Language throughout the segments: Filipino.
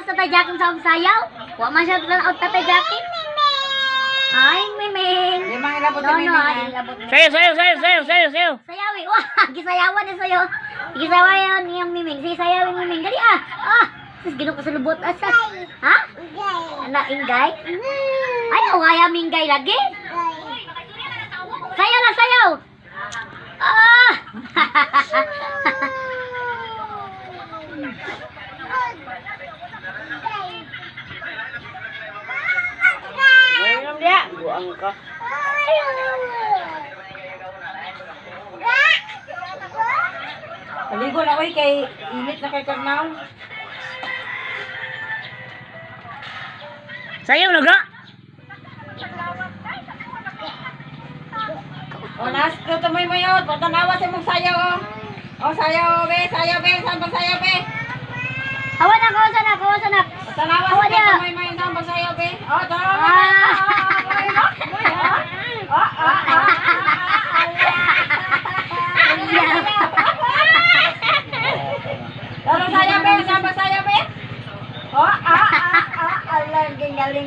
Sa tajakin sa sayaw. Wa man siya out ta tajakin. Ay, Miming. Di mga ilabot No, sa no, Miming. ilabot. Sayo. Sayawi. Wah, gisayawan na sayo. Gisayawan niyang Miming. Sige, sayawin Miming. Dali ah. Ah. Sus, ginoo ko sa lubot. Asas. Ha? Ana, ingay? Ay, kaya minggay lagi? Sayaw na, sayaw. Ah. Ngayon dia, buang ka. Paligo na oy kay init na kay Karnaw. Sayo na ga. O nas to may mayot, patanawa sa mong sayaw oh. O sayaw be, saan ba sayaw be? Awan na, kawasan na, kawasan na. Patanawa Awan sa niya. may mayot, saan ba sayaw be? O tanawa. Tara sayaw be, saan ba sayaw be? O alang galing.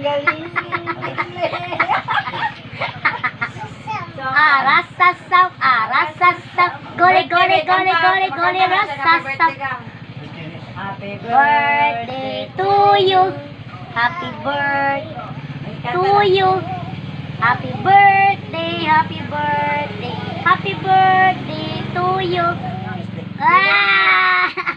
Arasasaw. Gole, rasasaw. Happy Birthday to you. Happy birthday to you. Happy birthday to you. Ah!